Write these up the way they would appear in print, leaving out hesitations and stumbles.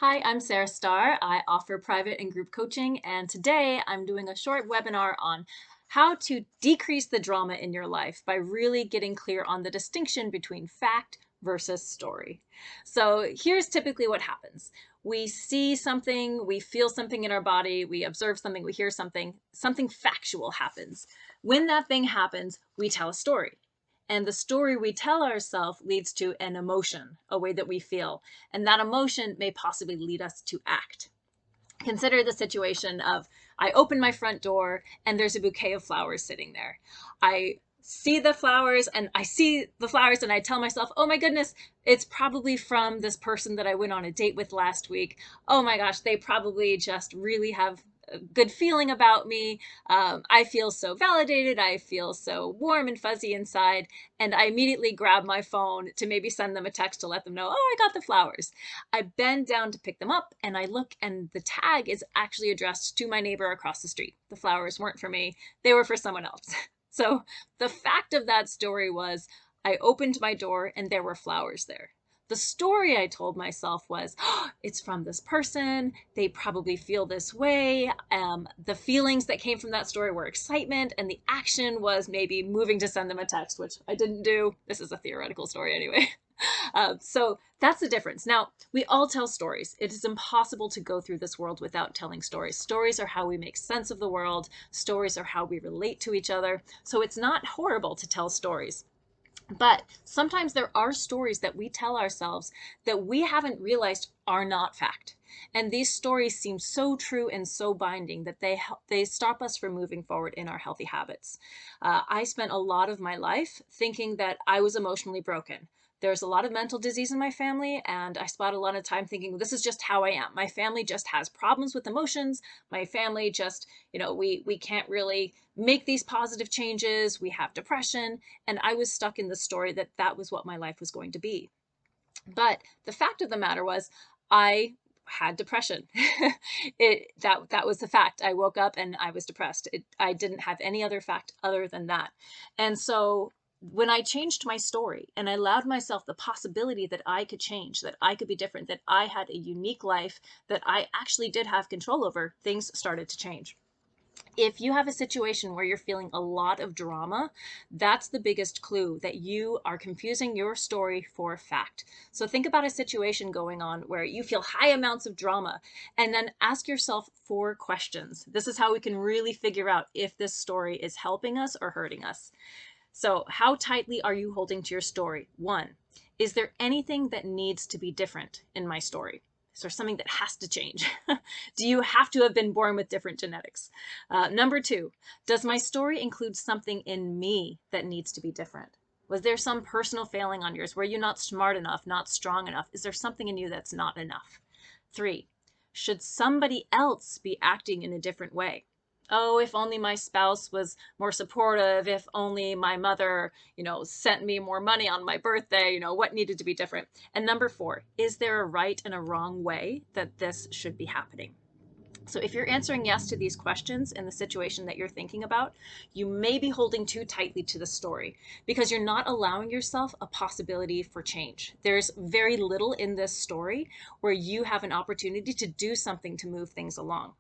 Hi, I'm Sarah Starr. I offer private and group coaching, and today I'm doing a short webinar on how to decrease the drama in your life by really getting clear on the distinction between fact versus story. So here's typically what happens. We see something, we feel something in our body, we observe something, we hear something, something factual happens. When that thing happens, we tell a story. And the story we tell ourselves leads to an emotion, a way that we feel. And that emotion may possibly lead us to act. Consider the situation of I open my front door and there's a bouquet of flowers sitting there. I see the flowers and I tell myself, oh my goodness, it's probably from this person that I went on a date with last week. Oh my gosh, they probably just really have a good feeling about me. I feel so validated. I feel so warm and fuzzy inside. And I immediately grab my phone to maybe send them a text to let them know, oh, I got the flowers. I bend down to pick them up and I look, and the tag is actually addressed to my neighbor across the street. The flowers weren't for me, they were for someone else. So the fact of that story was I opened my door and there were flowers there. The story I told myself was, oh, it's from this person. They probably feel this way. The feelings that came from that story were excitement, and the action was maybe moving to send them a text, which I didn't do. This is a theoretical story anyway. So that's the difference. Now, we all tell stories. It is impossible to go through this world without telling stories. Stories are how we make sense of the world. Stories are how we relate to each other. So it's not horrible to tell stories. But sometimes there are stories that we tell ourselves that we haven't realized are not fact. And these stories seem so true and so binding that they stop us from moving forward in our healthy habits. I spent a lot of my life thinking that I was emotionally broken. There's a lot of mental disease in my family, and I spent a lot of time thinking, this is just how I am. My family just has problems with emotions. My family just, we can't really make these positive changes. We have depression. And I was stuck in the story that that was what my life was going to be. But the fact of the matter was, I had depression. That was the fact. I woke up and I was depressed. I didn't have any other fact other than that. And so when I changed my story and I allowed myself the possibility that I could change, that I could be different, that I had a unique life, that I actually did have control over, things started to change. If you have a situation where you're feeling a lot of drama, that's the biggest clue that you are confusing your story for fact. So think about a situation going on where you feel high amounts of drama, and then ask yourself 4 questions. This is how we can really figure out if this story is helping us or hurting us. So how tightly are you holding to your story? 1, is there anything that needs to be different in my story? Is there something that has to change? Do you have to have been born with different genetics? Number 2, does my story include something in me that needs to be different? Was there some personal failing on yours? Were you not smart enough, not strong enough? Is there something in you that's not enough? 3, should somebody else be acting in a different way? Oh, if only my spouse was more supportive, if only my mother, sent me more money on my birthday, what needed to be different? And number 4, is there a right and a wrong way that this should be happening? So if you're answering yes to these questions in the situation that you're thinking about, you may be holding too tightly to the story because you're not allowing yourself a possibility for change. There's very little in this story where you have an opportunity to do something to move things along.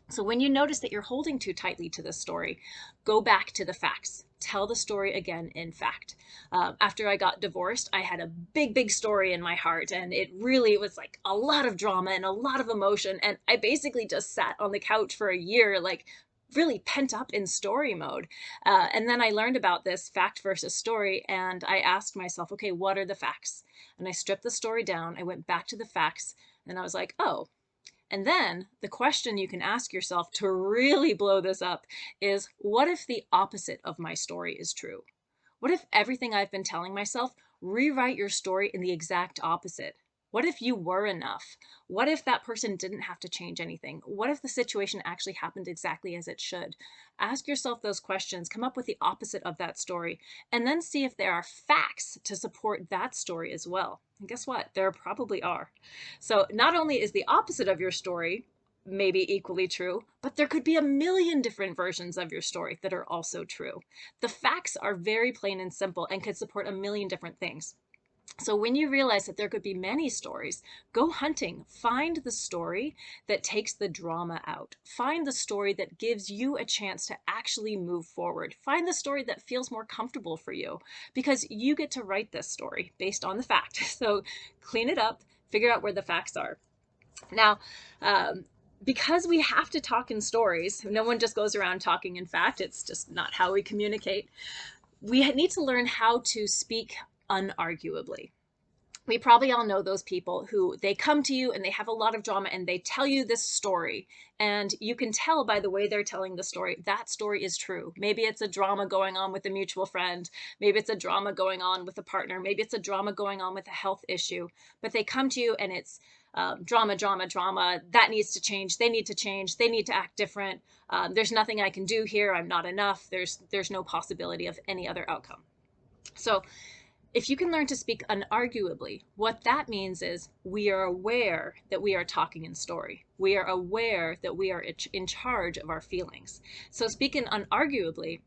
So when you notice that you're holding too tightly to this story, go back to the facts. Tell the story again in fact. After I got divorced, I had a big story in my heart, and it really was like a lot of drama and a lot of emotion. And I basically just sat on the couch for a year, like really pent up in story mode. And then I learned about this fact versus story, and I asked myself, okay, what are the facts? And I stripped the story down. I went back to the facts, and I was like, oh, and then the question you can ask yourself to really blow this up is, what if the opposite of my story is true? What if everything I've been telling myself, rewrite your story in the exact opposite? What if you were enough? What if that person didn't have to change anything? What if the situation actually happened exactly as it should? Ask yourself those questions, come up with the opposite of that story, and then see if there are facts to support that story as well. And guess what? There probably are. So not only is the opposite of your story maybe equally true, but there could be a million different versions of your story that are also true. The facts are very plain and simple and could support a million different things. So when you realize that there could be many stories, go hunting. Find the story that takes the drama out. Find the story that gives you a chance to actually move forward. Find the story that feels more comfortable for you, because you get to write this story based on the fact. So clean it up, figure out where the facts are. Now, um, because we have to talk in stories, no one just goes around talking in fact. It's just not how we communicate. We need to learn how to speak unarguably. We probably all know those people who they come to you and they have a lot of drama and they tell you this story, and you can tell by the way they're telling the story that story is true. Maybe it's a drama going on with a mutual friend, maybe it's a drama going on with a partner, maybe it's a drama going on with a health issue, but they come to you and it's drama, drama, drama. That needs to change. They need to change. They need to act different. There's nothing I can do here. I'm not enough. There's no possibility of any other outcome. So if you can learn to speak unarguably, what that means is we are aware that we are talking in story. We are aware that we are in charge of our feelings. So speaking unarguably,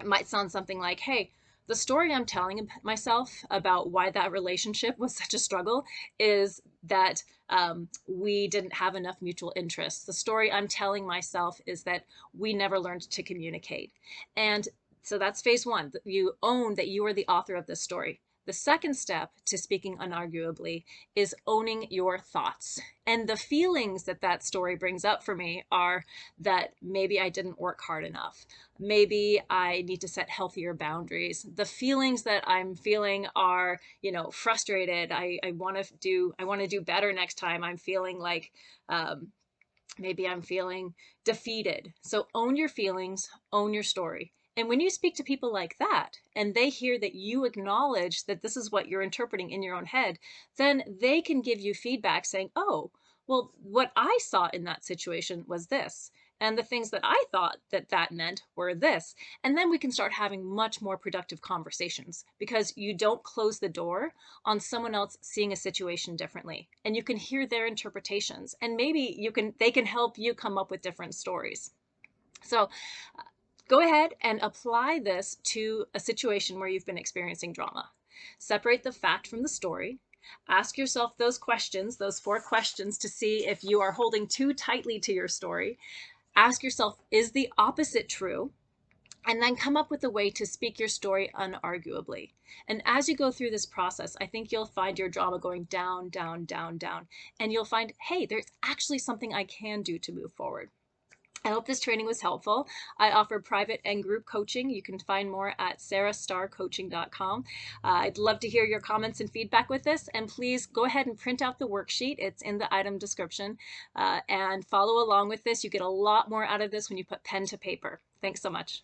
it might sound something like, hey, the story I'm telling myself about why that relationship was such a struggle is that we didn't have enough mutual interests. The story I'm telling myself is that we never learned to communicate. And so that's phase one. You own that you are the author of this story. The second step to speaking unarguably is owning your thoughts. And the feelings that that story brings up for me are that maybe I didn't work hard enough. Maybe I need to set healthier boundaries. The feelings that I'm feeling are, frustrated. I want to do better next time. I'm feeling like, maybe I'm feeling defeated. So own your feelings, own your story. And when you speak to people like that, and they hear that you acknowledge that this is what you're interpreting in your own head, then they can give you feedback saying, oh, well, what I saw in that situation was this. And the things that I thought that that meant were this. And then we can start having much more productive conversations, because you don't close the door on someone else seeing a situation differently, and you can hear their interpretations, and maybe they can help you come up with different stories. So go ahead and apply this to a situation where you've been experiencing drama. Separate the fact from the story. Ask yourself those questions, those 4 questions, to see if you are holding too tightly to your story. Ask yourself, is the opposite true? And then come up with a way to speak your story unarguably. And as you go through this process, I think you'll find your drama going down, down, down, down. And you'll find, hey, there's actually something I can do to move forward. I hope this training was helpful. I offer private and group coaching. You can find more at sarahstarcoaching.com. I'd love to hear your comments and feedback with this. And please go ahead and print out the worksheet. It's in the item description. And follow along with this. You get a lot more out of this when you put pen to paper. Thanks so much.